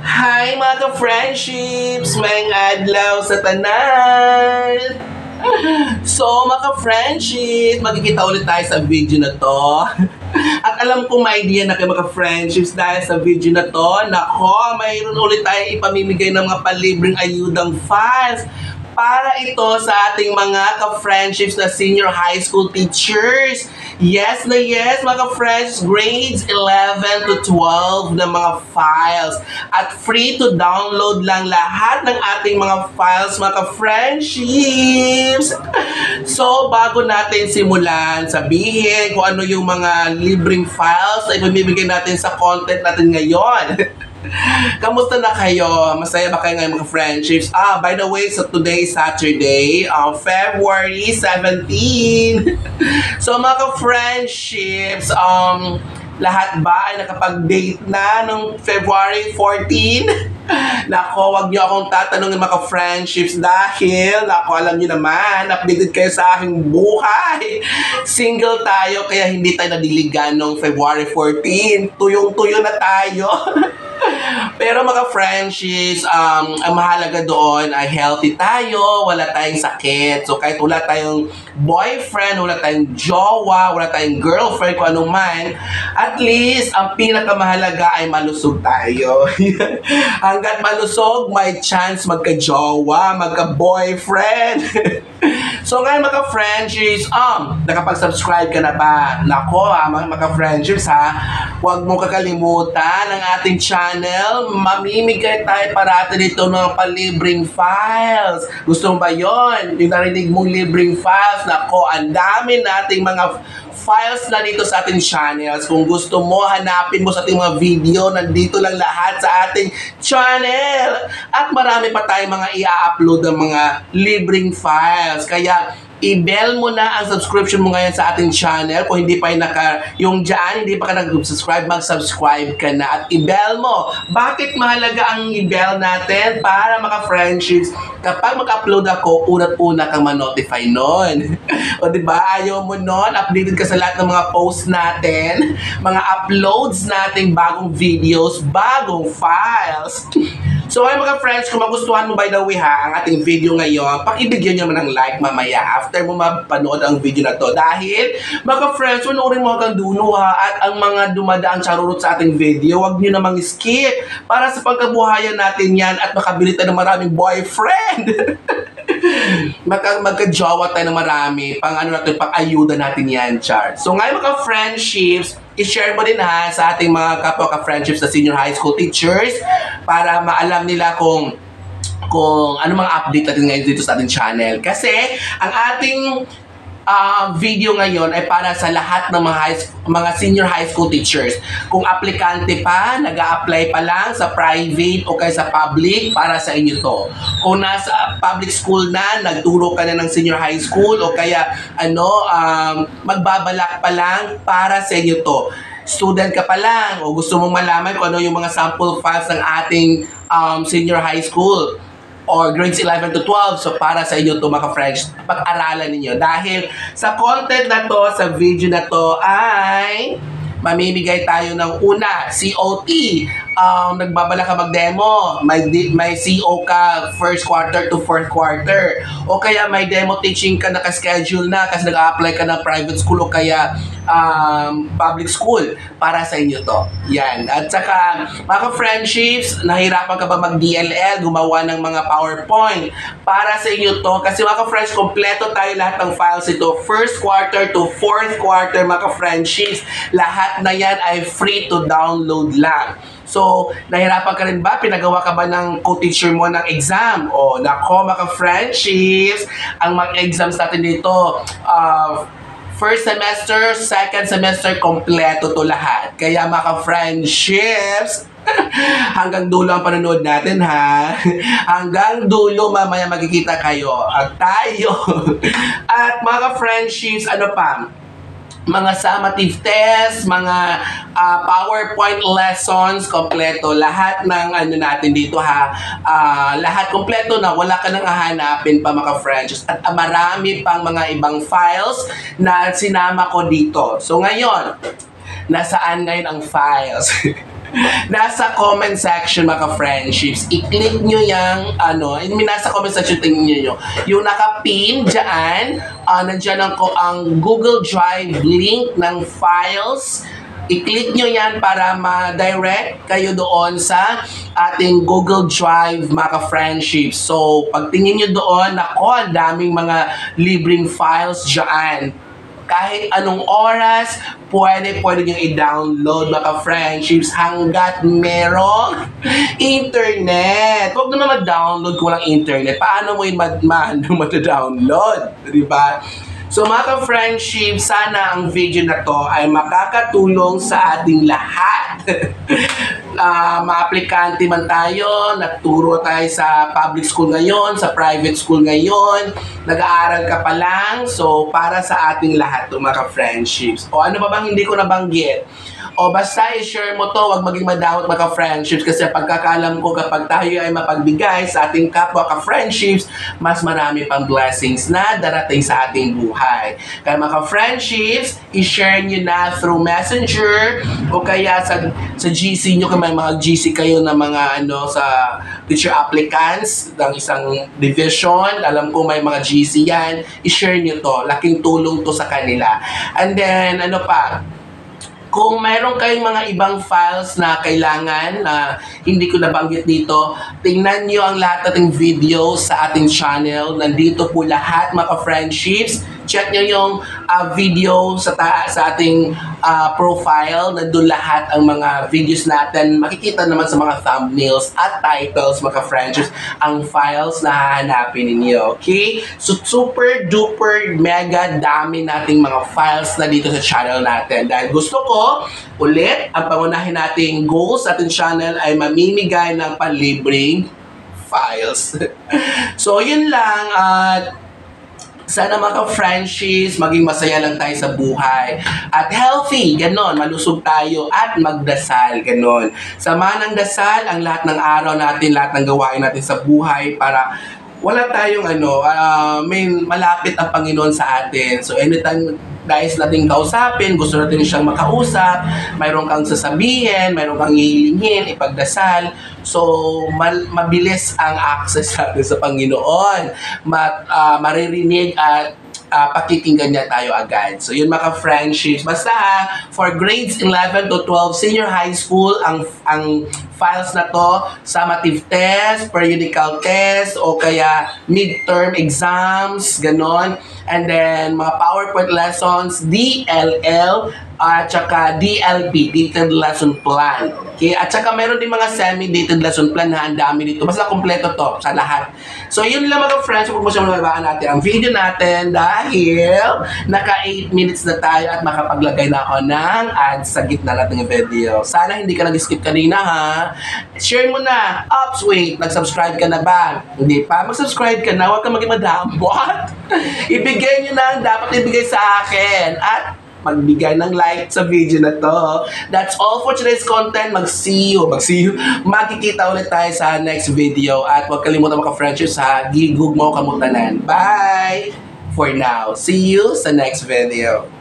Hi mga ka-friendships! Mayang adlaw sa tanan! So mga ka-friendships, magkikita ulit tayo sa video na to. At alam kong may idea na kayo mga friendships dahil sa video na to. Nako, mayroon ulit tayo ipamimigay ng mga palibreng ayudang files para ito sa ating mga ka-friendships na senior high school teachers. Yes na yes, mga ka-friends, grades 11 to 12 na mga files. At free to download lang lahat ng ating mga files, mga ka-friendships. So, bago natin simulan, sabihin kung ano yung mga libreng files na ipamibigay natin sa content natin ngayon. Kamusta na kayo? Masaya ba kayo ngayon mga friendships? By the way, so today Saturday, February 17. So mga friendships, lahat ba ay nakapag-date na nung February 14? Nako, wag niyo akong tatanungin mga friendships dahil, nako, alam niyo naman, updated kayo sa aking buhay. Single tayo kaya hindi tayo nadiligan nung February 14. Tuyong-tuyo na tayo. Pero mga friendships, ang mahalaga doon ay healthy tayo, wala tayong sakit. So kahit wala tayong boyfriend, wala tayong jowa, wala tayong girlfriend, kung ano man, at least ang pinakamahalaga ay malusog tayo. Hanggat malusog, may chance magka-jowa, magka-boyfriend. So ngayon mga friendships, nakapag-subscribe ka na ba? Nako mga friendships huwag mo kakalimutan ang ating channel. Mamimigay tayo parati dito ng palibreng files. Gusto mo ba yon? Yung narinig mong libreng files, nako, ang dami nating mga files na dito sa ating channels. Kung gusto mo, hanapin mo sa ating mga video, nandito lang lahat sa ating channel. At marami pa tayong mga i-upload ng mga libreng files. Kaya, i-bell mo na ang subscription mo ngayon sa ating channel. Kung hindi pa yung dyan, hindi pa ka nag-subscribe, mag-subscribe ka na. At i-bell mo. Bakit mahalaga ang i-bell natin? Para maka-friendships, kapag mag-upload ako, unat-una kang ma-notify nun. O diba, ayaw mo nun, updated ka sa lahat ng mga posts natin, mga uploads natin, bagong videos, bagong files. So ay mga friends, kung magustuhan mo by the way ang ating video ngayon, pakibigyan nyo naman ng like mamaya after mo mapanood ang video na to. Dahil mga friends, panoorin mo hanggang dulo at ang mga dumadaang charurot sa ating video, huwag nyo namang skip para sa pagkabuhayan natin yan at makabili tayo ng maraming boyfriend. Magka-jowa tayo ng marami, pang ayuda natin yan, Char. So ngayon mga friendships, i-share mo din sa ating mga kapwa ka-friendships na senior high school teachers para maalam nila kung ano mga update natin ngayon dito sa ating channel. Kasi ang ating video ngayon ay para sa lahat ng mga senior high school teachers. Kung aplikante pa, nag-a-apply pa lang sa private o kaya sa public, para sa inyo to. Kung nasa public school na, nagturo ka na ng senior high school o kaya magbabalak pa lang, para sa inyo to. Student ka pa lang o gusto mong malaman kung ano yung mga sample files ng ating senior high school or grades 11 to 12. So para sa inyo to mga friends, pag-aralan ninyo. Dahil sa content na to, sa video na to ay mamimigay tayo ng una, COT. Nagbabala ka mag-demo, may CO ka first quarter to fourth quarter. O kaya may demo teaching ka naka-schedule na kasi nag-a-apply ka ng private school o kaya public school. Para sa inyo to. Yan. At saka, mga friendships, nahirapan ka ba mag-DLL, gumawa ng mga PowerPoint? Para sa inyo to. Kasi mga friends, kompleto tayo lahat ng files ito. First quarter to fourth quarter, mga friendships. Lahat na yan ay free to download lang. So, nahirapan ka rin ba? Pinagawa ka ba ng co-teacher mo ng exam? O, nako mga friendships, ang mga exams natin dito, first semester, second semester, kompleto to lahat. Kaya mga friendships, hanggang dulo ang panonood natin hanggang dulo, mamaya magkikita kayo at tayo. At mga friendships, ano pa? Mga summative test, mga PowerPoint lessons, kompleto. Lahat ng natin dito lahat kompleto na, wala ka nang hahanapin pa mga friends. At marami pang mga ibang files na sinama ko dito. So ngayon, nasaan ngayon ang files? Nasa comment section mga friendships, i-click nyo yung nasa comment section tingin nyo yung naka-pin dyan, nandyan ang Google Drive link ng files. I-click nyo yan para ma-direct kayo doon sa ating Google Drive mga friendships. So, pagtingin nyo doon, ang daming mga libreng files dyan. Kahit anong oras, pwede nyo i-download mga friendships hanggat merong internet. Huwag naman mag-download kung walang internet. Paano mo yung mata-download? Diba? So mga friendships, sana ang video na to ay makakatulong sa ating lahat. Maaplikante man tayo, nagturo tayo sa public school ngayon, sa private school ngayon, nag-aaral ka pa lang, so para sa ating lahat to mga friendships. O ano pa bang hindi ko nabanggit? O basta i-share mo to, wag maging madawat mga friendships kasi pagkakalam ko kapag tayo ay mapagbigay sa ating kapwa ka-friendships, mas marami pang blessings na darating sa ating buhay. Kaya mga friendships, i-share nyo na through Messenger o kaya sa GC nyo kung may mga GC kayo na mga sa teacher applicants ng isang division. Alam ko may mga GC yan. I-share nyo to. Laking tulong to sa kanila. And then, kung mayroon kayong mga ibang files na kailangan na hindi ko nabanggit dito, tingnan nyo ang lahat ating videos sa ating channel. Nandito po lahat mga friendships. Check nyo yung video sa ating profile. Nandun lahat ang mga videos natin. Makikita naman sa mga thumbnails at titles mga friendships ang files na hahanapin ninyo. Okay? So super duper mega dami nating mga files na dito sa channel natin. Dahil gusto ko ulit, ang pangunahin nating goals sa ating channel ay mamimigay ng panlibreng files. So yun lang at sana mga friendships, maging masaya lang tayo sa buhay. At healthy, ganon, malusog tayo at magdasal, ganon. Sama ng dasal ang lahat ng araw natin, lahat ng gawain natin sa buhay para wala tayong may malapit ang Panginoon sa atin. So anytime guys natin kausapin, gusto natin siyang makausap, mayroon kang sasabihin, mayroon kang hihilingin, ipagdasal, so mabilis ang access natin sa Panginoon. Maririnig at pakikinggan niya tayo agad. So yun mga friendships. Basta for grades 11 to 12 senior high school, ang files na to, summative test, periodical test, o kaya midterm exams, ganon. And then mga PowerPoint lessons, DLL, at saka DLP, Detailed Lesson Plan. Okay? At saka meron din mga semi-detailed lesson plan na ang dami dito. Basta kompleto to sa lahat. So yun lang mga friends, kung gusto mo nababaan natin ang video natin dahil naka 8 minutes na tayo at makapaglagay na ako ng ads sa gitna natin ng video. Sana hindi ka nag-skip kanina ha. Share mo na. Ops, wait, nag-subscribe ka na ba? Hindi pa? Mag-subscribe ka na, huwag ka maging madambot. Ibigay nyo na ang dapat ibigay sa akin. At magbigay ng like sa video na to. That's all for today's content. Mag-see you. Magkikita ulit tayo sa next video. At huwag kalimutan mga friendships ha. Gigug mo kamutanan. Bye! For now. See you sa next video.